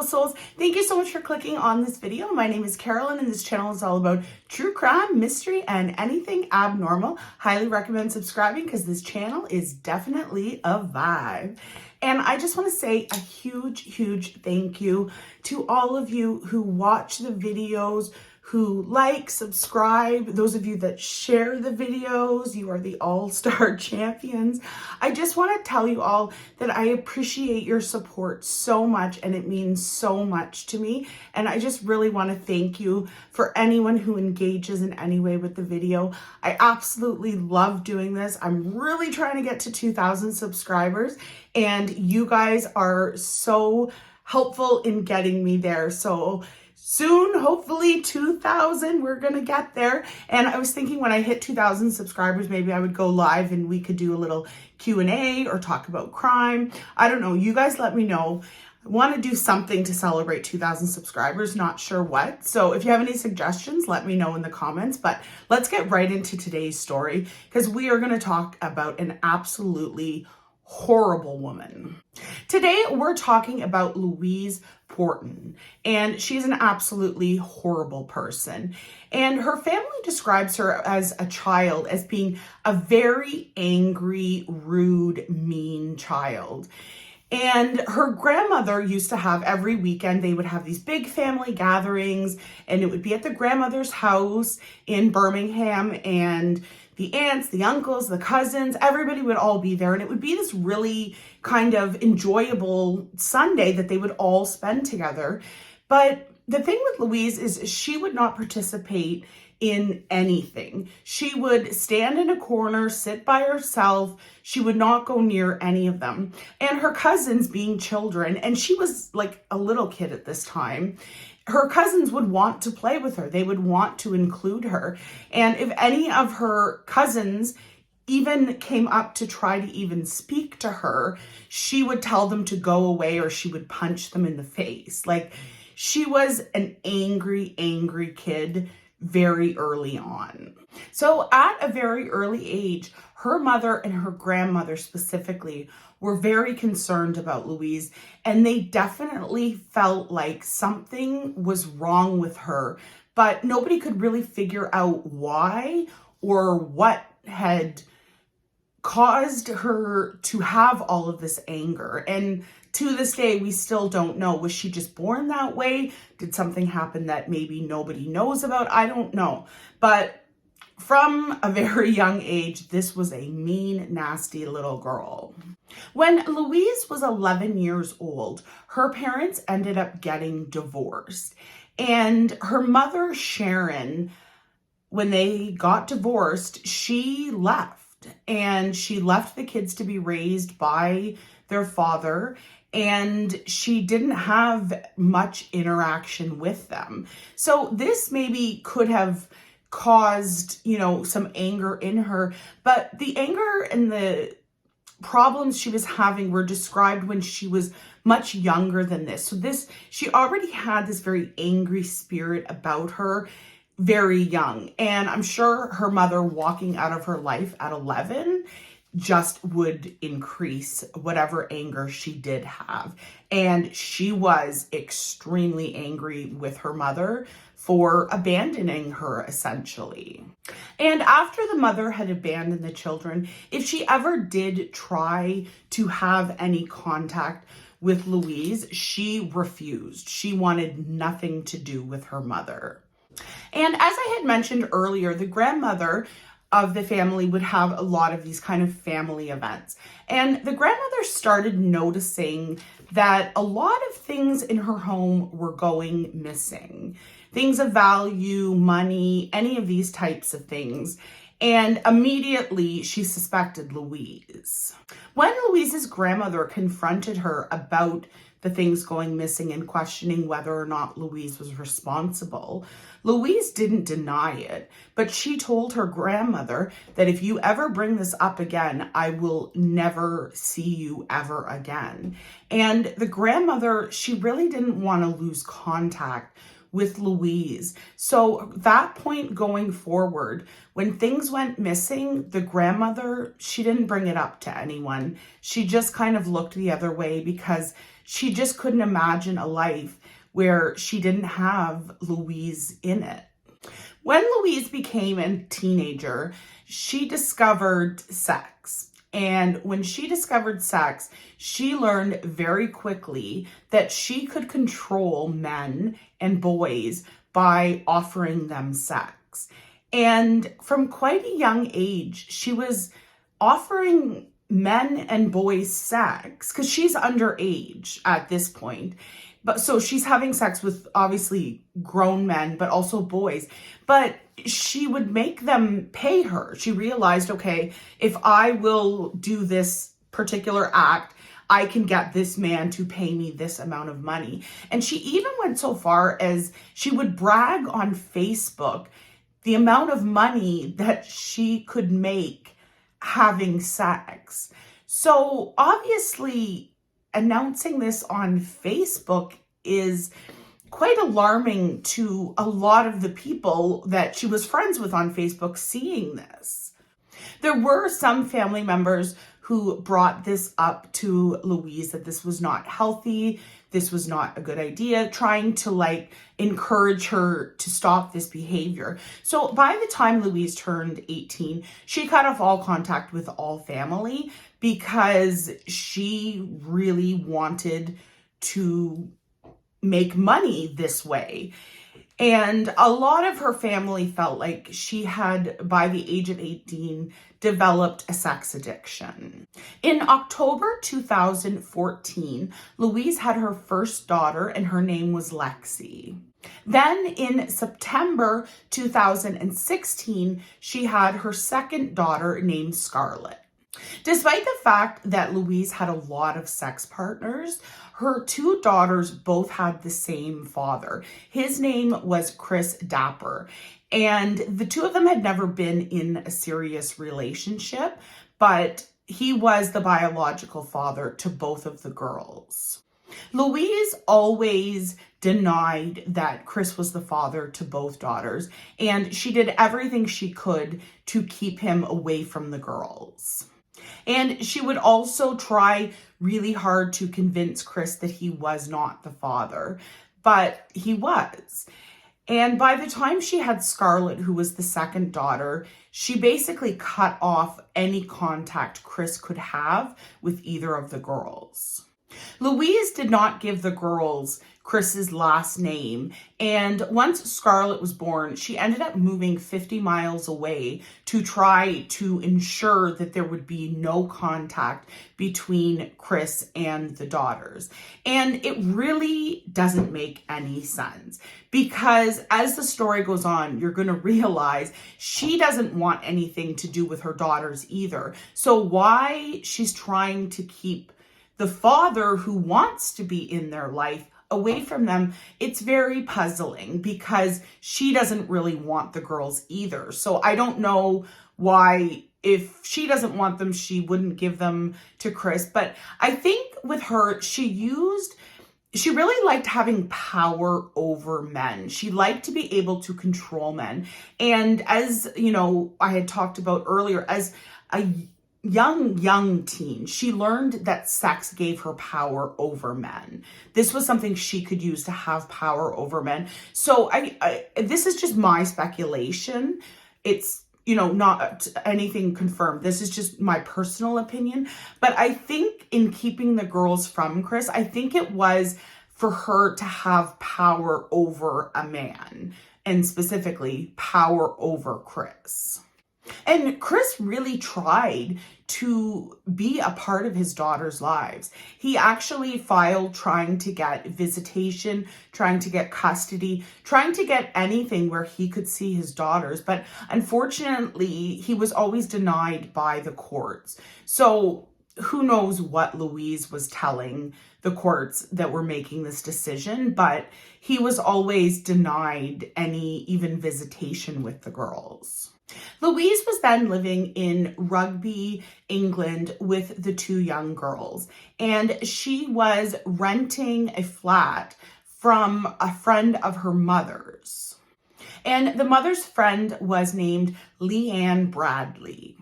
souls. Thank you so much for clicking on this video. My name is Carolyn and this channel is all about true crime, mystery, and anything abnormal. Highly recommend subscribing because this channel is definitely a vibe. And I just want to say a huge thank you to all of you who watch the videos, who like, subscribe, those of you that share the videos. You are the all-star champions. I just want to tell you all that I appreciate your support so much and it means so much to me. And I just really want to thank you for anyone who engages in any way with the video. I absolutely love doing this. I'm really trying to get to 2,000 subscribers and you guys are so helpful in getting me there. So soon, hopefully 2,000, we're gonna get there. And I was thinking when I hit 2,000 subscribers, maybe I would go live and we could do a little Q&A or talk about crime. I don't know, you guys let me know. I wanna do something to celebrate 2,000 subscribers, not sure what. So if you have any suggestions, let me know in the comments, but let's get right into today's story because we are gonna talk about an absolutely horrible woman. Today, we're talking about Louise Porton, and she's an absolutely horrible person. And her family describes her as a child as being a very angry, rude, mean child. And her grandmother used to have every weekend, they would have these big family gatherings, and it would be at the grandmother's house in Birmingham, and the aunts, the uncles, the cousins, everybody would all be there. And it would be this really kind of enjoyable Sunday that they would all spend together. But the thing with Louise is she would not participate in anything. She would stand in a corner, sit by herself. She would not go near any of them. And her cousins being children, and she was like a little kid at this time, her cousins would want to play with her. They would want to include her. And if any of her cousins even came up to try to even speak to her, she would tell them to go away or she would punch them in the face. Like, she was an angry kid very early on. So at a very early age, her mother and her grandmother specifically were very concerned about Louise, and they definitely felt like something was wrong with her, but nobody could really figure out why or what had caused her to have all of this anger. And to this day, we still don't know. Was she just born that way? Did something happen that maybe nobody knows about? I don't know. But from a very young age, this was a mean, nasty little girl. When Louise was 11 years old, her parents ended up getting divorced. And her mother, Sharon, when they got divorced, she left. And she left the kids to be raised by their father. And she didn't have much interaction with them. So this maybe could have caused, some anger in her. But the anger and the problems she was having were described when she was much younger than this. So she already had this very angry spirit about her very young. And I'm sure her mother walking out of her life at 11 just would increase whatever anger she did have. And she was extremely angry with her mother for abandoning her, essentially. And after the mother had abandoned the children, if she ever did try to have any contact with Louise, she refused. She wanted nothing to do with her mother. And as I had mentioned earlier, the grandmother of the family would have a lot of these kind of family events. And the grandmother started noticing that a lot of things in her home were going missing. Things of value, money, any of these types of things. And immediately she suspected Louise. When Louise's grandmother confronted her about the things going missing and questioning whether or not Louise was responsible, Louise didn't deny it, but she told her grandmother that if you ever bring this up again, I will never see you ever again. And the grandmother, she really didn't want to lose contact with Louise. So that point going forward, when things went missing, the grandmother, she didn't bring it up to anyone. She just kind of looked the other way because she just couldn't imagine a life where she didn't have Louise in it. When Louise became a teenager, she discovered sex. And when she discovered sex, she learned very quickly that she could control men and boys by offering them sex. And from quite a young age, she was offering men and boys sex because she's underage at this point. But so she's having sex with obviously grown men, but also boys. But she would make them pay her. She realized, okay, if I will do this particular act, I can get this man to pay me this amount of money. And she even went so far as she would brag on Facebook the amount of money that she could make having sex. So obviously, announcing this on Facebook is quite alarming to a lot of the people that she was friends with on Facebook seeing this. There were some family members who brought this up to Louise that this was not healthy, this was not a good idea, trying to encourage her to stop this behavior. So by the time Louise turned 18, she cut off all contact with all family because she really wanted to make money this way. And a lot of her family felt like she had, by the age of 18, developed a sex addiction. In October 2014, Louise had her first daughter, and her name was Lexi. Then in September 2016, she had her second daughter named Scarlett. Despite the fact that Louise had a lot of sex partners, her two daughters both had the same father. His name was Chris Dapper, and the two of them had never been in a serious relationship, but he was the biological father to both of the girls. Louise always denied that Chris was the father to both daughters, and she did everything she could to keep him away from the girls. And she would also try really hard to convince Chris that he was not the father, but he was. And by the time she had Scarlett, who was the second daughter, she basically cut off any contact Chris could have with either of the girls. Louise did not give the girls Chris's last name, and once Scarlett was born, she ended up moving 50 miles away to try to ensure that there would be no contact between Chris and the daughters. And it really doesn't make any sense because as the story goes on, you're going to realize she doesn't want anything to do with her daughters either. So why she's trying to keep the father who wants to be in their life away from them, it's very puzzling because she doesn't really want the girls either. So I don't know why, if she doesn't want them, she wouldn't give them to Chris. But I think with her, she really liked having power over men. She liked to be able to control men. And as, I had talked about earlier, as a young teen, she learned that sex gave her power over men. This was something she could use to have power over men. So this is just my speculation. It's, not anything confirmed. This is just my personal opinion. But I think in keeping the girls from Chris, I think it was for her to have power over a man, and specifically power over Chris. And Chris really tried to be a part of his daughter's lives. He actually filed trying to get visitation, trying to get custody, trying to get anything where he could see his daughters. But unfortunately, he was always denied by the courts. So who knows what Louise was telling the courts that were making this decision, but he was always denied any even visitation with the girls. Louise was then living in Rugby, England with the two young girls, and she was renting a flat from a friend of her mother's. And the mother's friend was named Leanne Bradley.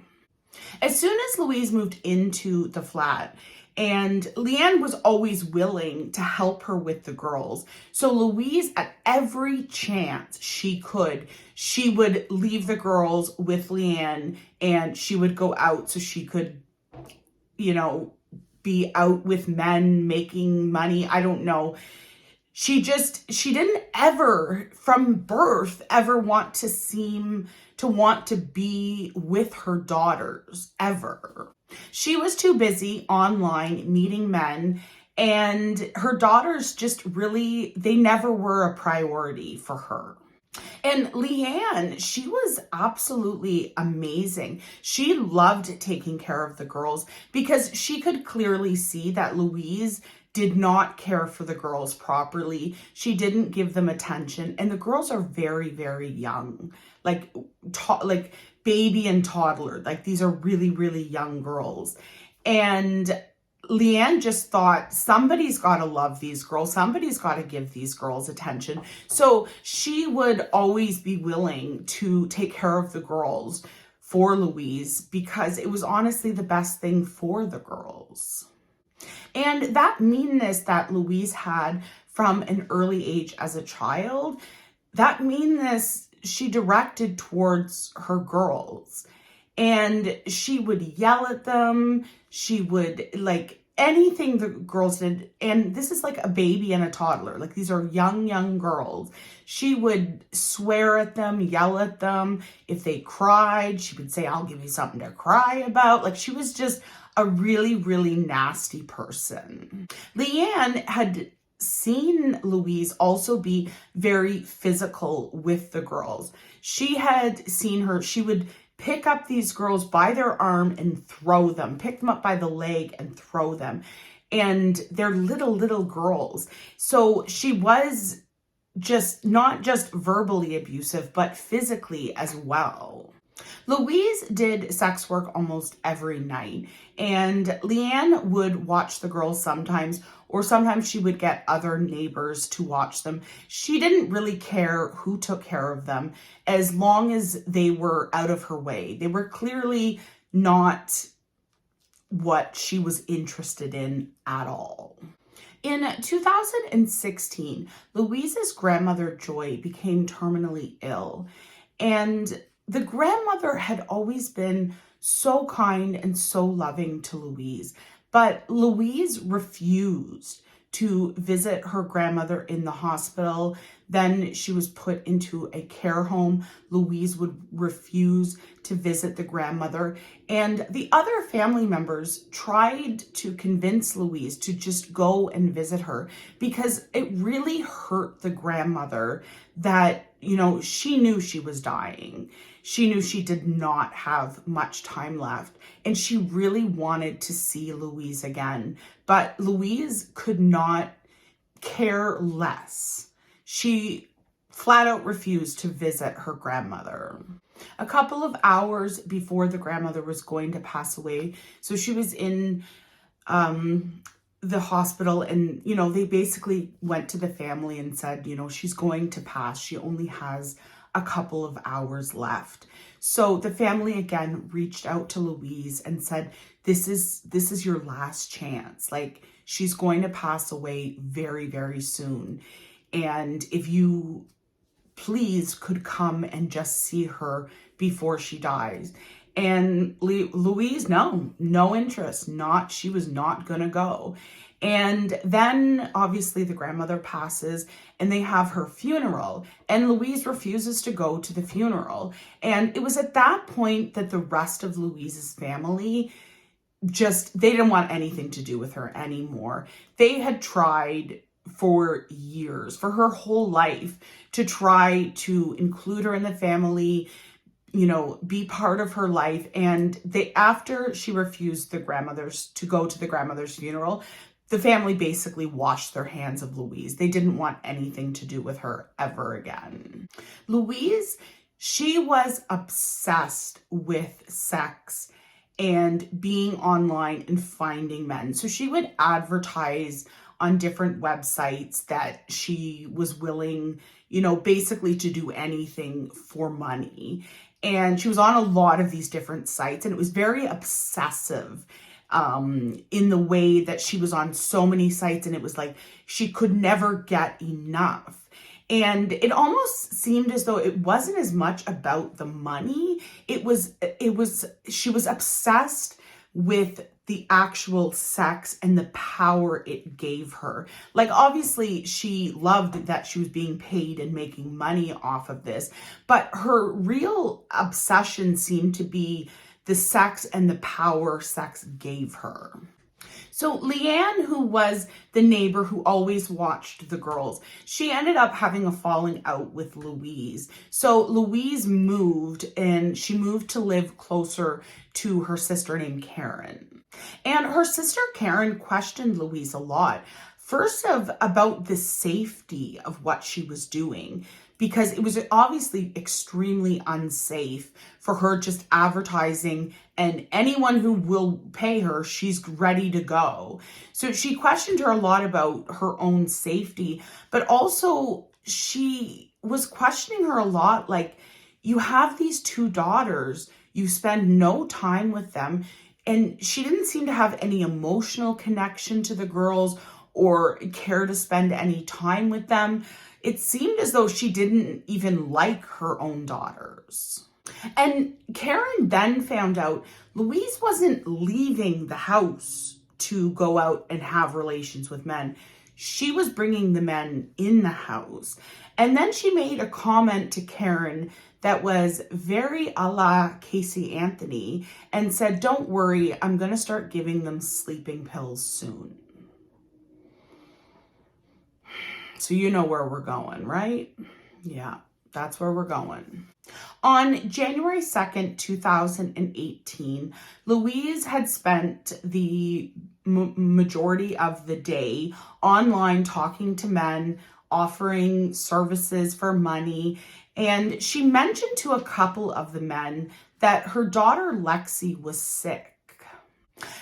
As soon as Louise moved into the flat, and Leanne was always willing to help her with the girls. So Louise, at every chance she could, she would leave the girls with Leanne and she would go out so she could, you know, be out with men making money. I don't know. She didn't ever from birth ever want to be with her daughters ever. She was too busy online meeting men, and her daughters just really, they never were a priority for her. And Leanne, she was absolutely amazing. She loved taking care of the girls because she could clearly see that Louise did not care for the girls properly. She didn't give them attention. And the girls are very, very young, like baby and toddler. Like these are really, really young girls. And Leanne just thought, somebody's got to love these girls. Somebody's got to give these girls attention. So she would always be willing to take care of the girls for Louise because it was honestly the best thing for the girls. And that meanness that Louise had from an early age as a child, that meanness she directed towards her girls. And she would yell at them. She would, like, anything the girls did. And this is like a baby and a toddler. Like, these are young, young girls. She would swear at them, yell at them. If they cried, she would say, "I'll give you something to cry about." Like, she was just a really, really nasty person. Leanne had seen Louise also be very physical with the girls. She had seen her, she would pick up these girls by their arm and throw them, pick them up by the leg and throw them. And they're little girls. So she was just not just verbally abusive, but physically as well. Louise did sex work almost every night, and Leanne would watch the girls sometimes, or sometimes she would get other neighbors to watch them. She didn't really care who took care of them as long as they were out of her way. They were clearly not what she was interested in at all. In 2016, Louise's grandmother, Joy, became terminally ill, and the grandmother had always been so kind and so loving to Louise, but Louise refused to visit her grandmother in the hospital. Then she was put into a care home. Louise would refuse to visit the grandmother. And the other family members tried to convince Louise to just go and visit her because it really hurt the grandmother that, you know, she knew she was dying. She knew she did not have much time left, and she really wanted to see Louise again. But Louise could not care less. She flat out refused to visit her grandmother. A couple of hours before the grandmother was going to pass away, so she was in the hospital, and, you know, they basically went to the family and said, you know, she's going to pass. She only has a couple of hours left. So the family again reached out to Louise and said, this is your last chance. Like, she's going to pass away very, very soon. And if you please could come and just see her before she dies. And Louise, no interest, she was not gonna go. And then obviously the grandmother passes and they have her funeral, and Louise refuses to go to the funeral. And it was at that point that the rest of Louise's family they didn't want anything to do with her anymore. They had tried for years, for her whole life, to try to include her in the family, you know, be part of her life. And after she refused to go to the grandmother's funeral, the family basically washed their hands of Louise. They didn't want anything to do with her ever again. Louise, she was obsessed with sex and being online and finding men. So she would advertise on different websites that she was willing, basically to do anything for money. And she was on a lot of these different sites, and it was very obsessive in the way that she was on so many sites, and it was like she could never get enough. And it almost seemed as though it wasn't as much about the money. She was obsessed with the actual sex and the power it gave her. Like, obviously she loved that she was being paid and making money off of this, but her real obsession seemed to be the sex and the power sex gave her. So Leanne, who was the neighbor who always watched the girls, she ended up having a falling out with Louise. So Louise moved, and she moved to live closer to her sister named Karen. And her sister Karen questioned Louise a lot. First about the safety of what she was doing, because it was obviously extremely unsafe for her just advertising, and anyone who will pay her, she's ready to go. So she questioned her a lot about her own safety, but also she was questioning her a lot. Like, you have these two daughters, you spend no time with them, and she didn't seem to have any emotional connection to the girls or care to spend any time with them. It seemed as though she didn't even like her own daughters. And Karen then found out Louise wasn't leaving the house to go out and have relations with men. She was bringing the men in the house. And then she made a comment to Karen that was very a la Casey Anthony, and said, "Don't worry, I'm going to start giving them sleeping pills soon." So you know where we're going, right? Yeah, that's where we're going. On January 2nd, 2018, Louise had spent the majority of the day online talking to men, offering services for money, and she mentioned to a couple of the men that her daughter Lexi was sick.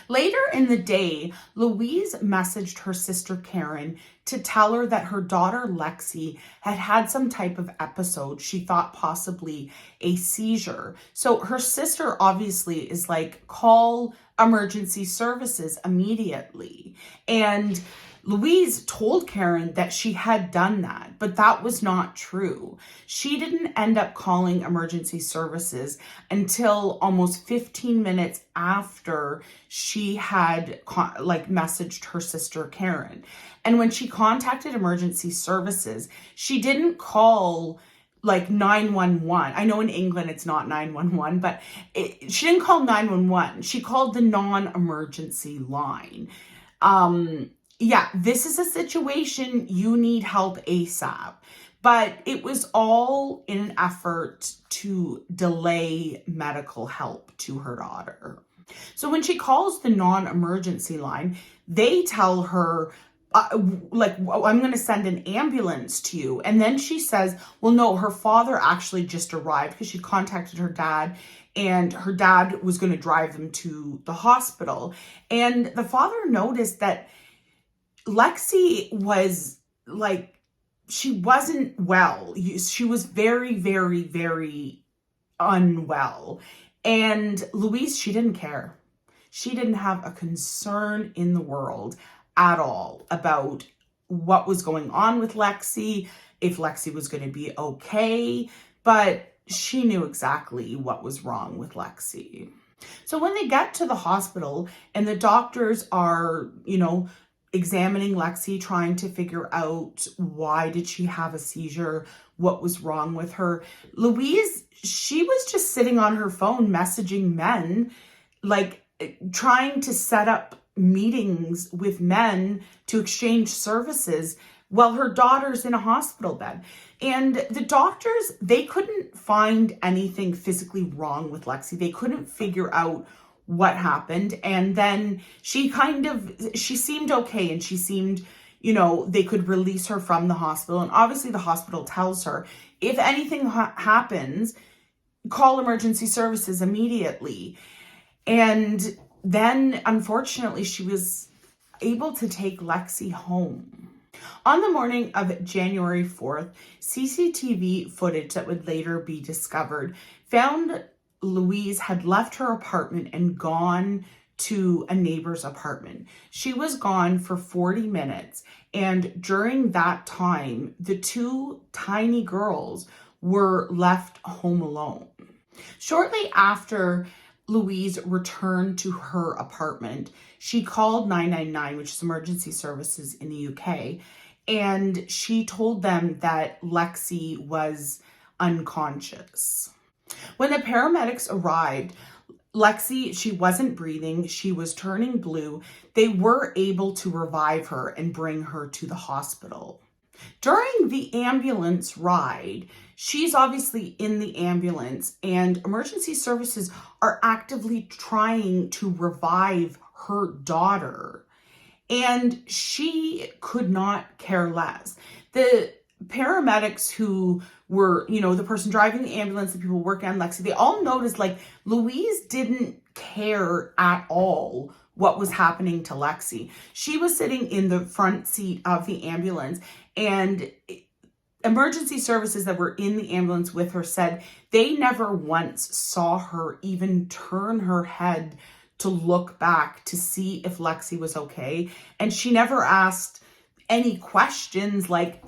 Later in the day, Louise messaged her sister Karen to tell her that her daughter Lexi had had some type of episode, she thought possibly a seizure. So her sister obviously is like, call emergency services immediately. And Louise told Karen that she had done that, but that was not true. She didn't end up calling emergency services until almost 15 minutes after she had messaged her sister Karen. And when she contacted emergency services, she didn't call 911. I know in England it's not 911, but she didn't call 911. She called the non-emergency line. Yeah, this is a situation you need help ASAP. But it was all in an effort to delay medical help to her daughter. So when she calls the non-emergency line, they tell her, I'm going to send an ambulance to you. And then she says, well, no, her father actually just arrived, because she contacted her dad, and her dad was going to drive them to the hospital. And the father noticed that Lexi was she wasn't well. She was very, very, very unwell. And Louise, she didn't care. She didn't have a concern in the world at all about what was going on with Lexi, if Lexi was going to be okay, but she knew exactly what was wrong with Lexi. So when they get to the hospital and the doctors are, examining Lexi, trying to figure out why did she have a seizure, what was wrong with her, Louise, she was just sitting on her phone messaging men, trying to set up meetings with men to exchange services while her daughter's in a hospital bed. And the doctors, they couldn't find anything physically wrong with Lexi. They couldn't figure out what happened. And then she seemed okay, and she seemed, they could release her from the hospital. And obviously the hospital tells her, if anything happens, call emergency services immediately. And then unfortunately she was able to take Lexi home. On the morning of January 4th, CCTV footage that would later be discovered found Louise had left her apartment and gone to a neighbor's apartment. She was gone for 40 minutes, and during that time, the two tiny girls were left home alone. Shortly after Louise returned to her apartment, she called 999, which is emergency services in the UK, and she told them that Lexi was unconscious. When the paramedics arrived, Lexi, she wasn't breathing. She was turning blue. They were able to revive her and bring her to the hospital. During the ambulance ride, she's obviously in the ambulance, and emergency services are actively trying to revive her daughter. And she could not care less. The paramedics who were, the person driving the ambulance, the people working on Lexi, they all noticed like Louise didn't care at all what was happening to Lexi. She was sitting in the front seat of the ambulance, and emergency services that were in the ambulance with her said they never once saw her even turn her head to look back to see if Lexi was okay. And she never asked any questions like,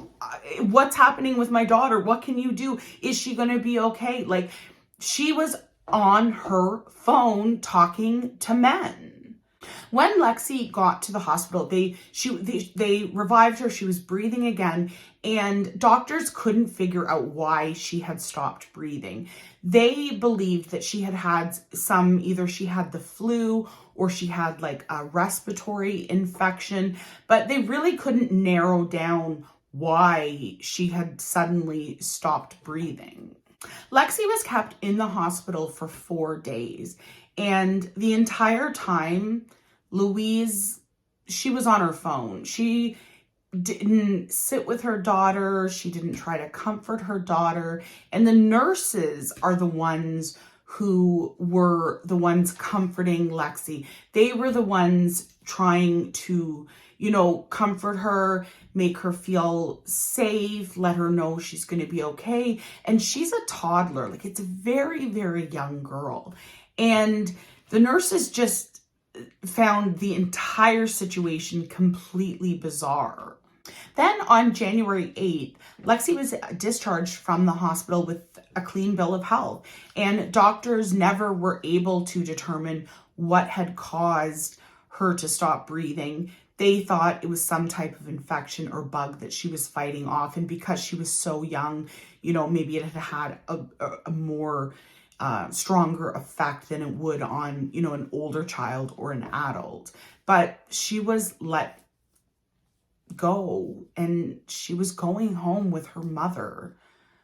what's happening with my daughter? What can you do? Is she going to be okay? Like, she was on her phone talking to men. When Lexi got to the hospital, they revived her. She was breathing again, and doctors couldn't figure out why she had stopped breathing. They believed that she had either she had the flu or she had like a respiratory infection, but they really couldn't narrow down why she had suddenly stopped breathing. Lexi was kept in the hospital for 4 days, and the entire time, Louise, she was on her phone. She didn't sit with her daughter. She didn't try to comfort her daughter. And the nurses are the ones who were the ones comforting Lexi. They were the ones trying to, comfort her, make her feel safe, let her know she's going to be okay. And she's a toddler. Like, it's a very, very young girl. And the nurses just found the entire situation completely bizarre. Then on January 8th, Lexi was discharged from the hospital with a clean bill of health, and doctors never were able to determine what had caused her to stop breathing. They thought it was some type of infection or bug that she was fighting off, and because she was so young, maybe it had a more stronger effect than it would on, an older child or an adult. But she was let go, and she was going home with her mother,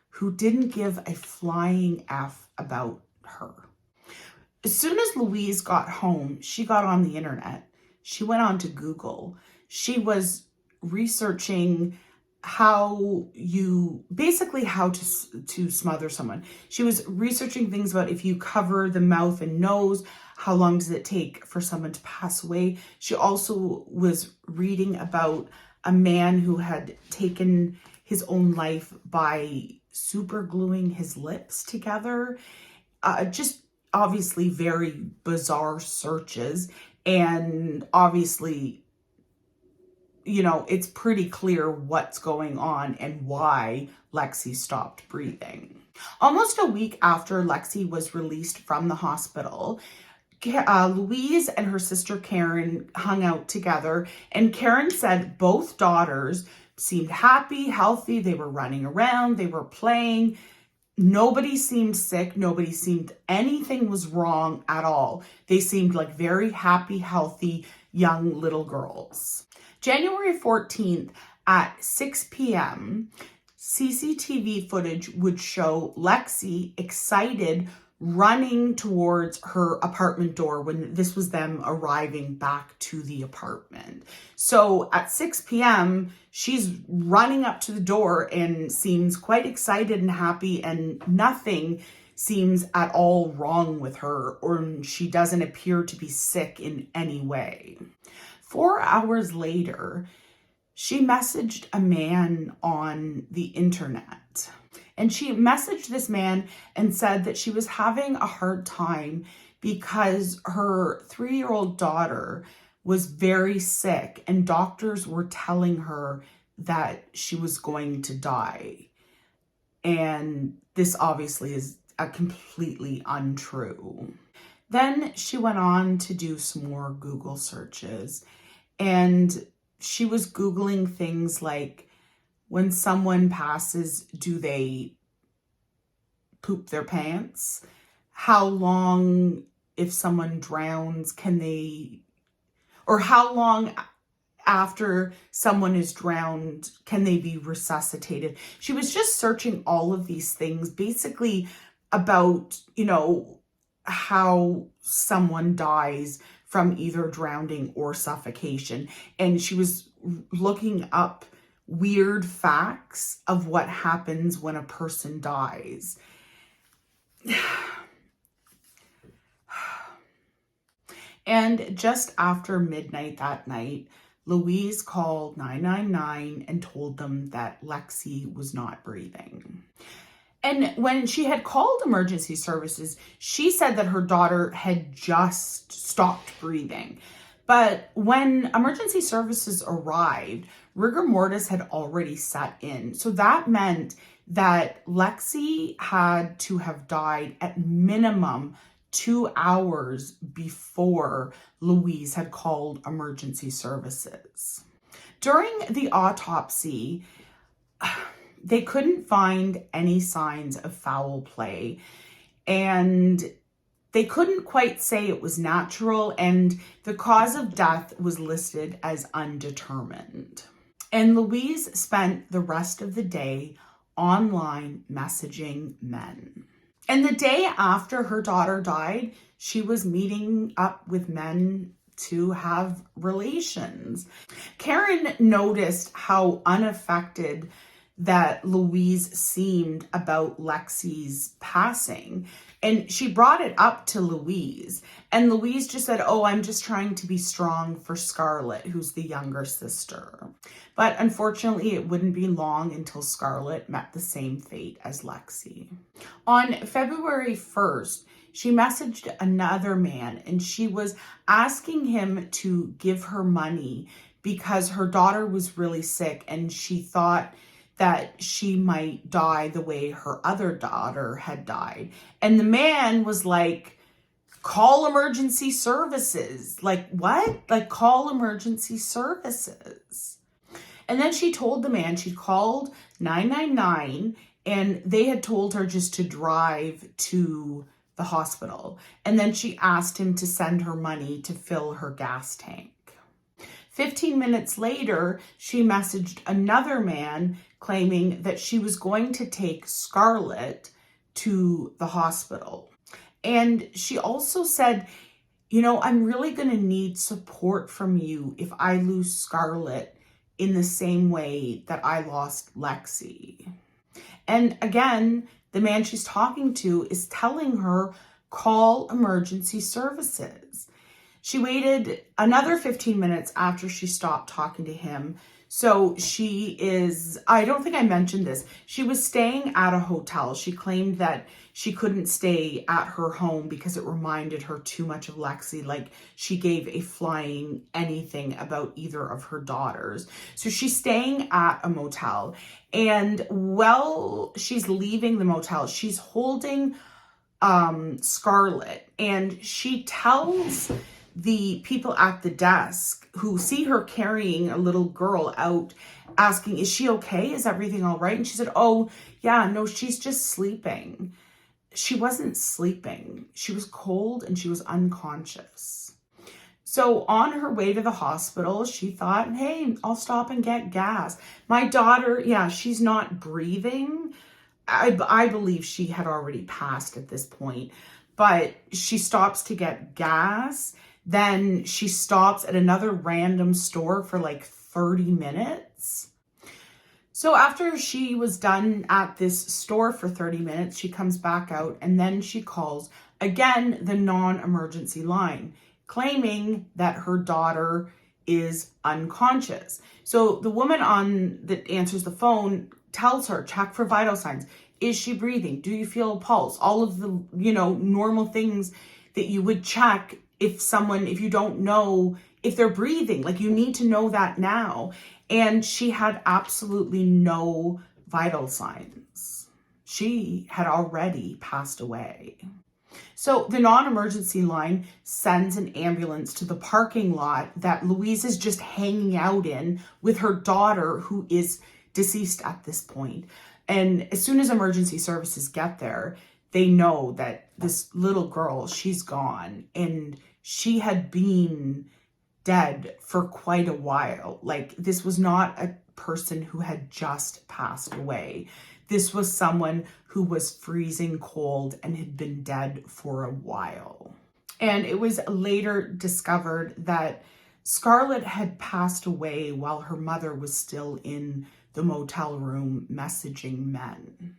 who didn't give a flying F about her. As soon as Louise got home, she got on the internet. She went on to Google. She was researching how to smother someone. She was researching things about if you cover the mouth and nose, how long does it take for someone to pass away. She also was reading about a man who had taken his own life by super gluing his lips together. Just obviously very bizarre searches. And obviously, it's pretty clear what's going on and why Lexi stopped breathing. Almost a week after Lexi was released from the hospital, Louise and her sister Karen hung out together, and Karen said both daughters seemed happy, healthy. They were running around, they were playing. Nobody seemed sick. Nobody seemed anything was wrong at all. They seemed like very happy, healthy, young little girls. January 14th at 6 p.m., CCTV footage would show Lexi excited running towards her apartment door when this was them arriving back to the apartment. So at 6 p.m., she's running up to the door and seems quite excited and happy, and nothing seems at all wrong with her, or she doesn't appear to be sick in any way. 4 hours later, she messaged a man on the internet. And she messaged this man and said that she was having a hard time because her 3-year-old daughter was very sick and doctors were telling her that she was going to die. And this obviously is completely untrue. Then she went on to do some more Google searches, and she was Googling things like, when someone passes, do they poop their pants? How long, if someone drowns, or how long after someone is drowned can they be resuscitated? She was just searching all of these things, basically about, how someone dies from either drowning or suffocation. And she was looking up weird facts of what happens when a person dies. And just after midnight that night, Louise called 999 and told them that Lexi was not breathing. And when she had called emergency services, she said that her daughter had just stopped breathing. But when emergency services arrived, rigor mortis had already set in. So that meant that Lexi had to have died at minimum 2 hours before Louise had called emergency services. During the autopsy, they couldn't find any signs of foul play, and they couldn't quite say it was natural, and the cause of death was listed as undetermined. And Louise spent the rest of the day online messaging men. And the day after her daughter died, she was meeting up with men to have relations. Karen noticed how unaffected that Louise seemed about Lexi's passing. And she brought it up to Louise. And Louise just said, "Oh, I'm just trying to be strong for Scarlett, who's the younger sister." But unfortunately, it wouldn't be long until Scarlett met the same fate as Lexi. On February 1st, she messaged another man, and she was asking him to give her money because her daughter was really sick and she thought that she might die the way her other daughter had died. And the man was like, "Call emergency services." Like, what? Like, call emergency services. And then she told the man she'd called 999 and they had told her just to drive to the hospital. And then she asked him to send her money to fill her gas tank. 15 minutes later, she messaged another man claiming that she was going to take Scarlett to the hospital. And she also said, "I'm really going to need support from you if I lose Scarlett in the same way that I lost Lexi." And again, the man she's talking to is telling her, call emergency services. She waited another 15 minutes after she stopped talking to him. So I don't think I mentioned this, she was staying at a hotel. She claimed that she couldn't stay at her home because it reminded her too much of Lexi, like she gave a flying anything about either of her daughters. So she's staying at a motel, and while she's leaving the motel, she's holding Scarlett, and she tells the people at the desk who see her carrying a little girl out, asking, "Is she okay? Is everything all right?" And she said, "Oh, yeah, no, she's just sleeping." She wasn't sleeping. She was cold and she was unconscious. So on her way to the hospital, she thought, "Hey, I'll stop and get gas. My daughter, yeah, she's not breathing." I believe she had already passed at this point, but she stops to get gas. Then she stops at another random store for like 30 minutes. So after she was done at this store for 30 minutes, she comes back out and then she calls again the non-emergency line, claiming that her daughter is unconscious. So the woman that answers the phone tells her, check for vital signs. Is she breathing? Do you feel a pulse? All of the, normal things that you would check if you don't know if they're breathing. Like, you need to know that now. And she had absolutely no vital signs. She had already passed away. So the non-emergency line sends an ambulance to the parking lot that Louise is just hanging out in with her daughter, who is deceased at this point. And as soon as emergency services get there, they know that this little girl, she's gone. And she had been dead for quite a while. Like, this was not a person who had just passed away. This was someone who was freezing cold and had been dead for a while. And it was later discovered that Scarlett had passed away while her mother was still in the motel room messaging men.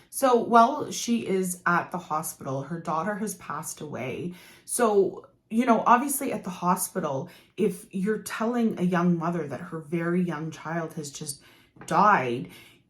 So while she is at the hospital, her daughter has passed away. So, obviously at the hospital, if you're telling a young mother that her very young child has just died,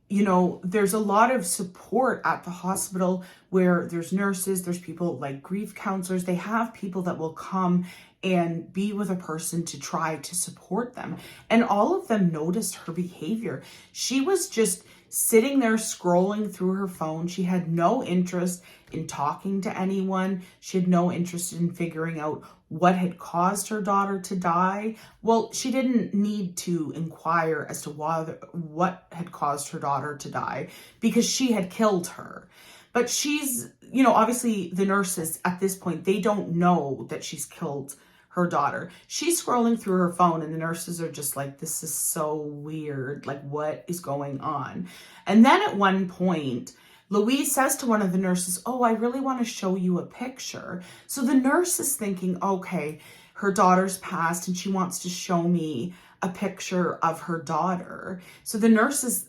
there's a lot of support at the hospital where there's nurses, there's people like grief counselors. They have people that will come and be with a person to try to support them. And all of them noticed her behavior. She was just sitting there scrolling through her phone. She had no interest in talking to anyone. She had no interest in figuring out what had caused her daughter to die. Well, she didn't need to inquire as to what had caused her daughter to die, because she had killed her. But she's, obviously the nurses at this point, they don't know that she's killed her daughter. She's scrolling through her phone and the nurses are just like, this is so weird. Like, what is going on? And then at one point, Louise says to one of the nurses, oh, I really want to show you a picture. So the nurse is thinking, okay, her daughter's passed and she wants to show me a picture of her daughter. So the nurse is,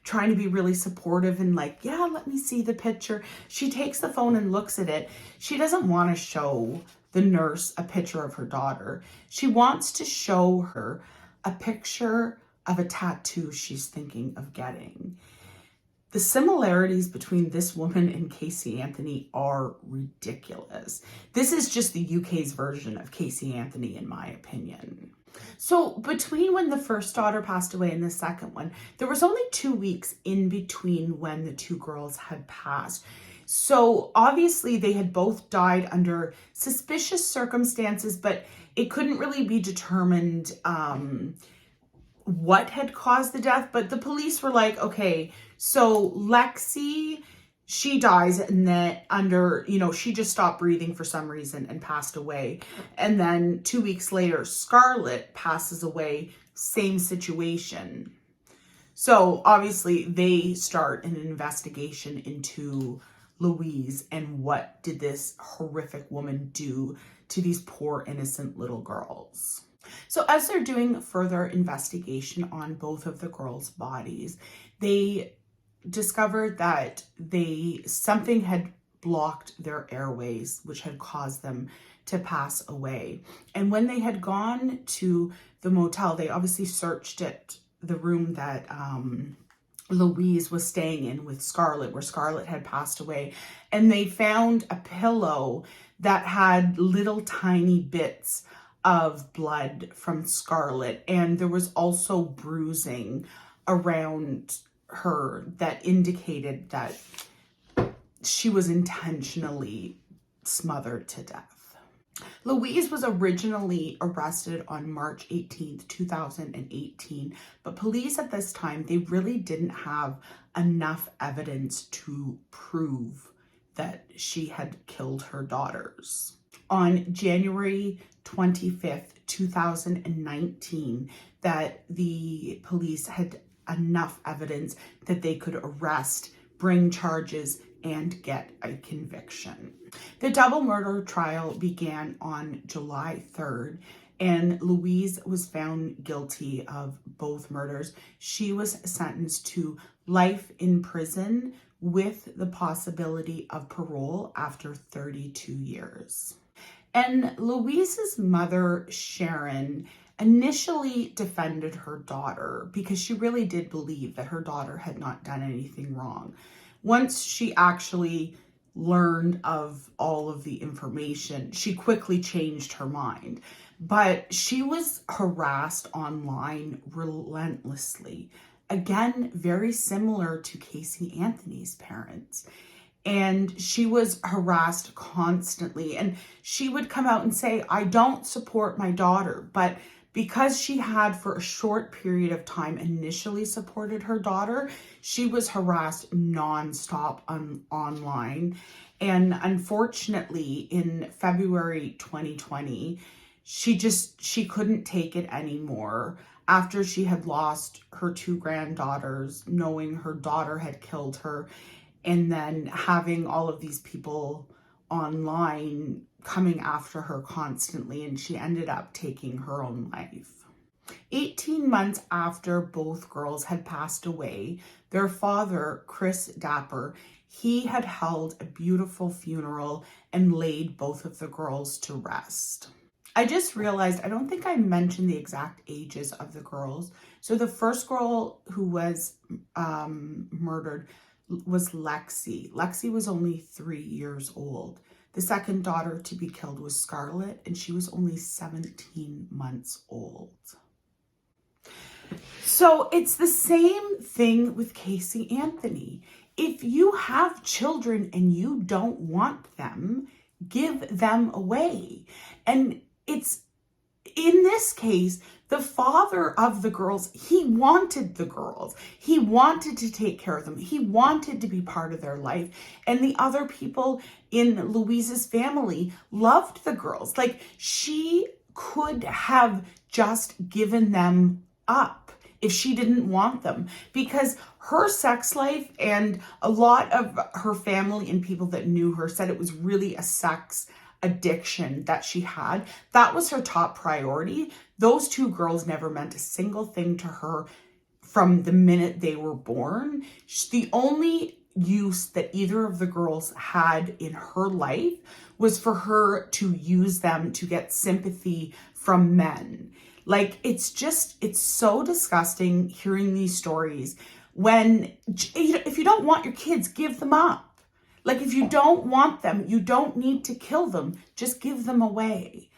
trying to be really supportive and like, yeah, let me see the picture. She takes the phone and looks at it. She doesn't want to show the nurse a picture of her daughter. She wants to show her a picture of a tattoo she's thinking of getting. The similarities between this woman and Casey Anthony are ridiculous. This is just the UK's version of Casey Anthony, in my opinion. So between when the first daughter passed away and the second one, there was only 2 weeks in between when the two girls had passed. So obviously they had both died under suspicious circumstances, but it couldn't really be determined what had caused the death. But the police were like, okay, so Lexi, she dies and then she just stopped breathing for some reason and passed away. And then 2 weeks later, Scarlett passes away, same situation. So obviously they start an investigation into Louise and what did this horrific woman do to these poor innocent little girls. So as they're doing further investigation on both of the girls' bodies, they discovered that something had blocked their airways, which had caused them to pass away. And when they had gone to the motel, they obviously searched the room that Louise was staying in with Scarlett, where Scarlett had passed away, and they found a pillow that had little tiny bits of blood from Scarlett, and there was also bruising around her that indicated that she was intentionally smothered to death. Louise was originally arrested on March 18th, 2018, but police at this time, they really didn't have enough evidence to prove that she had killed her daughters. On January 25th, 2019, that the police had enough evidence that they could arrest, bring charges, and get a conviction. The double murder trial began on July 3rd, and Louise was found guilty of both murders. She was sentenced to life in prison with the possibility of parole after 32 years. And Louise's mother, Sharon, initially defended her daughter because she really did believe that her daughter had not done anything wrong. Once she actually learned of all of the information, she quickly changed her mind. But she was harassed online relentlessly. Again, very similar to Casey Anthony's parents. And she was harassed constantly. And she would come out and say, I don't support my daughter. But because she had for a short period of time initially supported her daughter, she was harassed nonstop online. And unfortunately, in February 2020, she couldn't take it anymore after she had lost her 2 granddaughters, knowing her daughter had killed her, and then having all of these people online coming after her constantly, and she ended up taking her own life. 18 months after both girls had passed away, their father, Chris Dapper, he had held a beautiful funeral and laid both of the girls to rest. I just realized, I don't think I mentioned the exact ages of the girls. So the first girl who was murdered was Lexi. Lexi was only 3 years old. The second daughter to be killed was Scarlett, and she was only 17 months old. So it's the same thing with Casey Anthony. If you have children and you don't want them, give them away. And it's, in this case, the father of the girls, he wanted the girls. He wanted to take care of them. He wanted to be part of their life. And the other people in Louise's family loved the girls. Like, she could have just given them up if she didn't want them, because her sex life, and a lot of her family and people that knew her said it was really a sex addiction that she had. That was her top priority. Those 2 girls never meant a single thing to her from the minute they were born. The only use that either of the girls had in her life was for her to use them to get sympathy from men. Like, it's so disgusting hearing these stories when, if you don't want your kids, give them up. Like, if you don't want them, you don't need to kill them. Just give them away.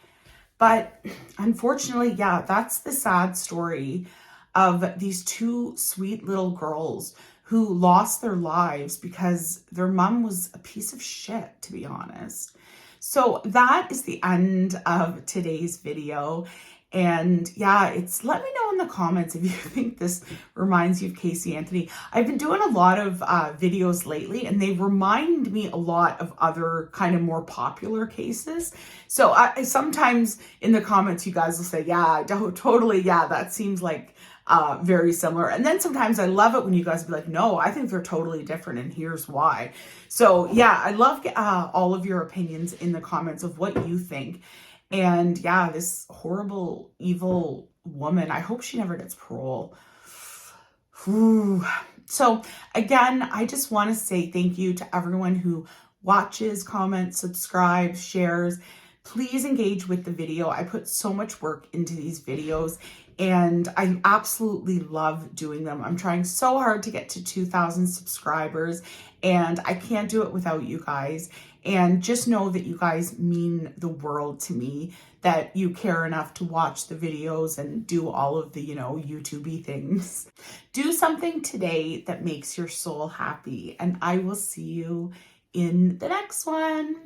But unfortunately, yeah, that's the sad story of these 2 sweet little girls who lost their lives because their mom was a piece of shit, to be honest. So that is the end of today's video. And yeah, let me know in the comments if you think this reminds you of Casey Anthony. I've been doing a lot of videos lately, and they remind me a lot of other kind of more popular cases. So I sometimes in the comments, you guys will say, yeah, totally, yeah, that seems like very similar. And then sometimes I love it when you guys be like, no, I think they're totally different, and here's why. So yeah, I love all of your opinions in the comments of what you think. And yeah, this horrible, evil woman, I hope she never gets parole. Whew. So again, I just want to say thank you to everyone who watches, comments, subscribes, shares. Please engage with the video. I put so much work into these videos, and I absolutely love doing them. I'm trying so hard to get to 2,000 subscribers, and I can't do it without you guys. And just know that you guys mean the world to me, that you care enough to watch the videos and do all of the, YouTube-y things. Do something today that makes your soul happy, and I will see you in the next one.